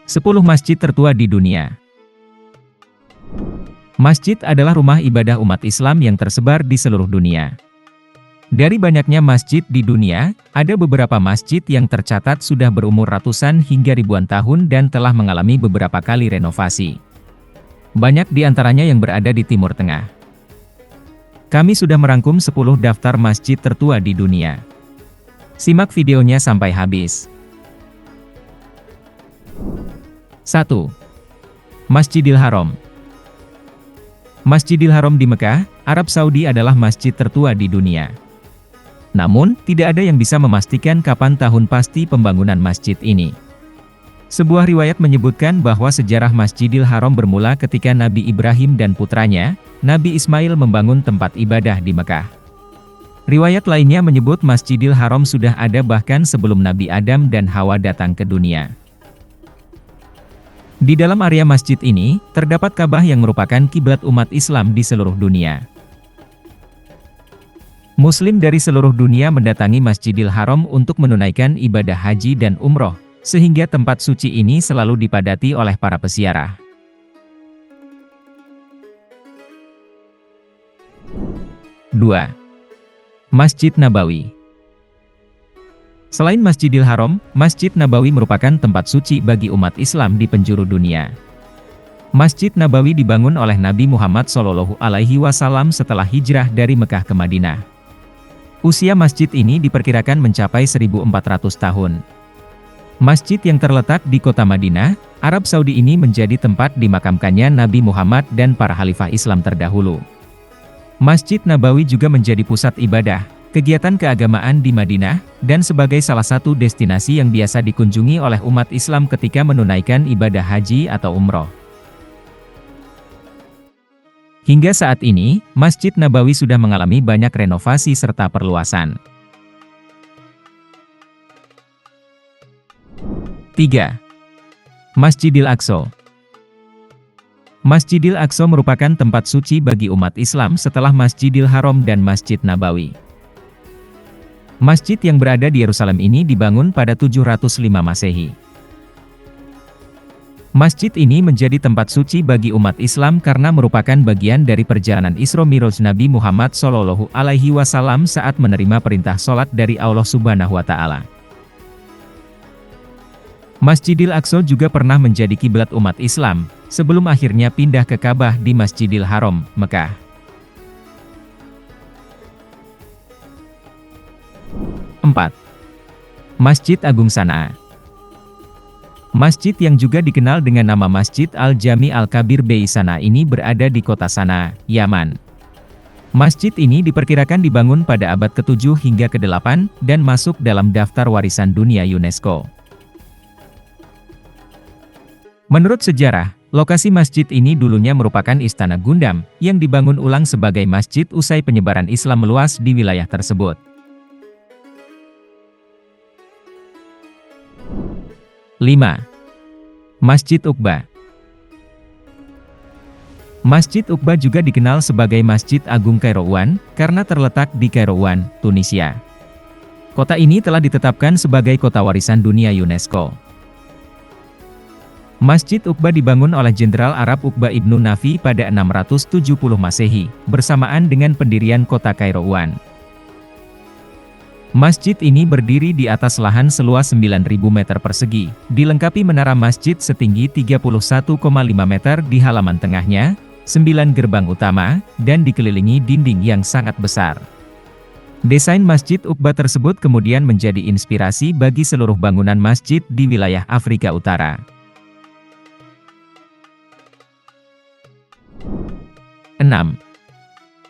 10 masjid tertua di dunia. Masjid adalah rumah ibadah umat Islam yang tersebar di seluruh dunia. Dari banyaknya masjid di dunia, ada beberapa masjid yang tercatat sudah berumur ratusan hingga ribuan tahun dan telah mengalami beberapa kali renovasi. Banyak di antaranya yang berada di Timur Tengah. Kami sudah merangkum 10 daftar masjid tertua di dunia. Simak videonya sampai habis. 1. Masjidil Haram. Masjidil Haram di Mekah, Arab Saudi adalah masjid tertua di dunia. Namun, tidak ada yang bisa memastikan kapan tahun pasti pembangunan masjid ini. Sebuah riwayat menyebutkan bahwa sejarah Masjidil Haram bermula ketika Nabi Ibrahim dan putranya, Nabi Ismail membangun tempat ibadah di Mekah. Riwayat lainnya menyebut Masjidil Haram sudah ada bahkan sebelum Nabi Adam dan Hawa datang ke dunia. Di dalam area masjid ini, terdapat Ka'bah yang merupakan kiblat umat Islam di seluruh dunia. Muslim dari seluruh dunia mendatangi Masjidil Haram untuk menunaikan ibadah haji dan umroh, sehingga tempat suci ini selalu dipadati oleh para peziarah. 2. Masjid Nabawi. Selain Masjidil Haram, Masjid Nabawi merupakan tempat suci bagi umat Islam di penjuru dunia. Masjid Nabawi dibangun oleh Nabi Muhammad SAW setelah hijrah dari Mekah ke Madinah. Usia masjid ini diperkirakan mencapai 1400 tahun. Masjid yang terletak di kota Madinah, Arab Saudi ini menjadi tempat dimakamkannya Nabi Muhammad dan para khalifah Islam terdahulu. Masjid Nabawi juga menjadi pusat ibadah, kegiatan keagamaan di Madinah, dan sebagai salah satu destinasi yang biasa dikunjungi oleh umat Islam ketika menunaikan ibadah haji atau umroh. Hingga saat ini, Masjid Nabawi sudah mengalami banyak renovasi serta perluasan. 3. Masjidil Aqsa. Masjidil Aqsa merupakan tempat suci bagi umat Islam setelah Masjidil Haram dan Masjid Nabawi. Masjid yang berada di Yerusalem ini dibangun pada 705 Masehi. Masjid ini menjadi tempat suci bagi umat Islam karena merupakan bagian dari perjalanan Isra Mi'raj Nabi Muhammad SAW saat menerima perintah sholat dari Allah Subhanahu wa Ta'ala. Masjidil Aqsa juga pernah menjadi kiblat umat Islam, sebelum akhirnya pindah ke Ka'bah di Masjidil Haram, Mekah. 4. Masjid Agung Sana'a. Masjid yang juga dikenal dengan nama Masjid Al-Jami Al-Kabir Bei Sana'a ini berada di kota Sana'a, Yaman. Masjid ini diperkirakan dibangun pada abad ke-7 hingga ke-8, dan masuk dalam daftar warisan dunia UNESCO. Menurut sejarah, lokasi masjid ini dulunya merupakan Istana Gundam, yang dibangun ulang sebagai masjid usai penyebaran Islam meluas di wilayah tersebut. 5. Masjid Uqbah. Masjid Uqbah juga dikenal sebagai Masjid Agung Kairouan, karena terletak di Kairouan, Tunisia. Kota ini telah ditetapkan sebagai Kota Warisan Dunia UNESCO. Masjid Uqbah dibangun oleh Jenderal Arab Uqbah ibnu Nafi pada 670 Masehi, bersamaan dengan pendirian kota Kairouan. Masjid ini berdiri di atas lahan seluas 9.000 meter persegi, dilengkapi menara masjid setinggi 31,5 meter di halaman tengahnya, 9 gerbang utama, dan dikelilingi dinding yang sangat besar. Desain Masjid Uqbah tersebut kemudian menjadi inspirasi bagi seluruh bangunan masjid di wilayah Afrika Utara. 6.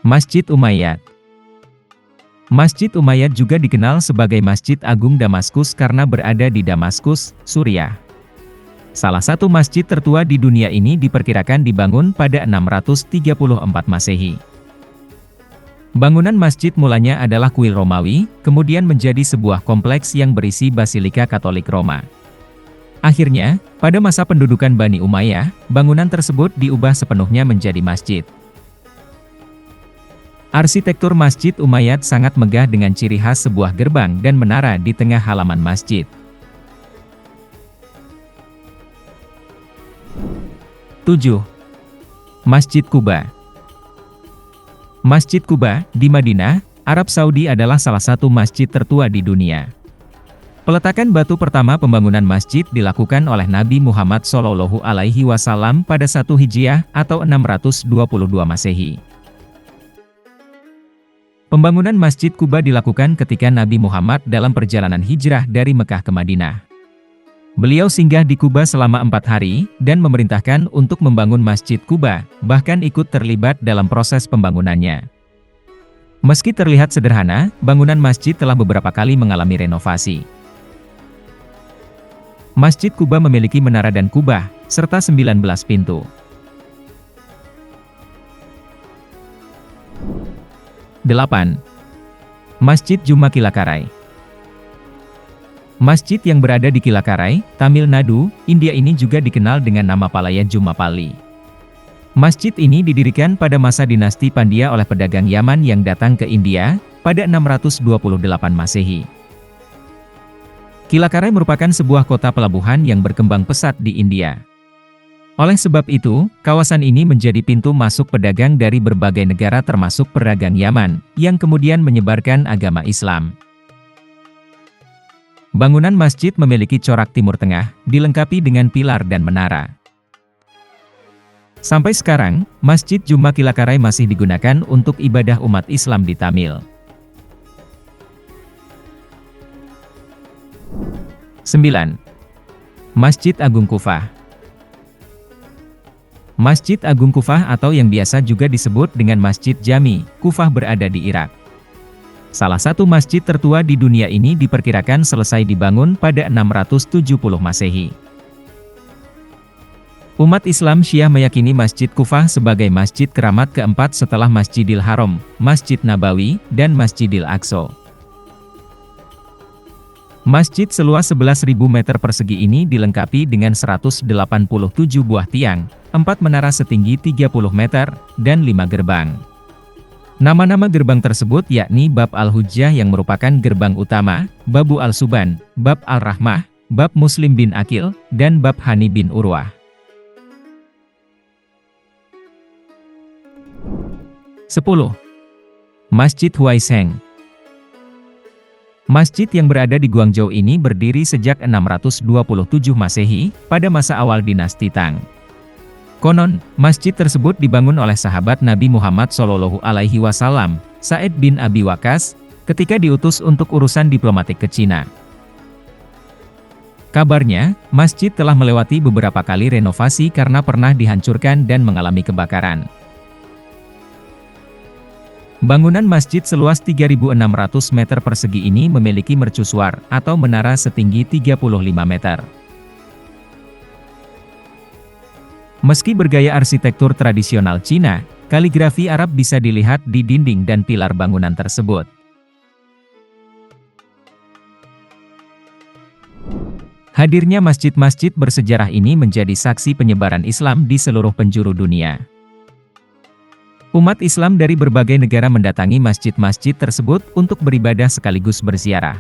Masjid Umayyad. Masjid Umayyad juga dikenal sebagai Masjid Agung Damaskus karena berada di Damaskus, Suriah. Salah satu masjid tertua di dunia ini diperkirakan dibangun pada 634 Masehi. Bangunan masjid mulanya adalah kuil Romawi, kemudian menjadi sebuah kompleks yang berisi Basilika Katolik Roma. Akhirnya, pada masa pendudukan Bani Umayyah, bangunan tersebut diubah sepenuhnya menjadi masjid. Arsitektur Masjid Umayyad sangat megah dengan ciri khas sebuah gerbang dan menara di tengah halaman masjid. 7. Masjid Quba. Masjid Quba, di Madinah, Arab Saudi adalah salah satu masjid tertua di dunia. Peletakan batu pertama pembangunan masjid dilakukan oleh Nabi Muhammad SAW pada 1 Hijriah atau 622 Masehi. Pembangunan Masjid Quba dilakukan ketika Nabi Muhammad dalam perjalanan hijrah dari Mekah ke Madinah. Beliau singgah di Quba selama 4 hari, dan memerintahkan untuk membangun Masjid Quba, bahkan ikut terlibat dalam proses pembangunannya. Meski terlihat sederhana, bangunan masjid telah beberapa kali mengalami renovasi. Masjid Quba memiliki menara dan kubah, serta 19 pintu. 8. Masjid Juma Kilakarai. Masjid yang berada di Kilakarai, Tamil Nadu, India ini juga dikenal dengan nama Palaya Jumapalli. Masjid ini didirikan pada masa dinasti Pandya oleh pedagang Yaman yang datang ke India, pada 628 Masehi. Kilakarai merupakan sebuah kota pelabuhan yang berkembang pesat di India. Oleh sebab itu, kawasan ini menjadi pintu masuk pedagang dari berbagai negara termasuk pedagang Yaman, yang kemudian menyebarkan agama Islam. Bangunan masjid memiliki corak Timur Tengah, dilengkapi dengan pilar dan menara. Sampai sekarang, Masjid Juma Kilakarai masih digunakan untuk ibadah umat Islam di Tamil. 9. Masjid Agung Kufah. Masjid Agung Kufah atau yang biasa juga disebut dengan Masjid Jami, Kufah berada di Irak. Salah satu masjid tertua di dunia ini diperkirakan selesai dibangun pada 670 Masehi. Umat Islam Syiah meyakini Masjid Kufah sebagai masjid keramat keempat setelah Masjidil Haram, Masjid Nabawi, dan Masjidil Aqsa. Masjid seluas 11.000 meter persegi ini dilengkapi dengan 187 buah tiang, 4 menara setinggi 30 meter, dan 5 gerbang. Nama-nama gerbang tersebut yakni Bab Al-Hujjah yang merupakan gerbang utama, Babu Al-Suban, Bab Al-Rahmah, Bab Muslim bin Aqil, dan Bab Hani bin Urwah. 10. Masjid Huaisheng. Masjid yang berada di Guangzhou ini berdiri sejak 627 Masehi, pada masa awal dinasti Tang. Konon, masjid tersebut dibangun oleh sahabat Nabi Muhammad SAW, Sa'id bin Abi Waqqas, ketika diutus untuk urusan diplomatik ke Cina. Kabarnya, masjid telah melewati beberapa kali renovasi karena pernah dihancurkan dan mengalami kebakaran. Bangunan masjid seluas 3.600 meter persegi ini memiliki mercusuar atau menara setinggi 35 meter. Meski bergaya arsitektur tradisional Cina, kaligrafi Arab bisa dilihat di dinding dan pilar bangunan tersebut. Hadirnya masjid-masjid bersejarah ini menjadi saksi penyebaran Islam di seluruh penjuru dunia. Umat Islam dari berbagai negara mendatangi masjid-masjid tersebut untuk beribadah sekaligus berziarah.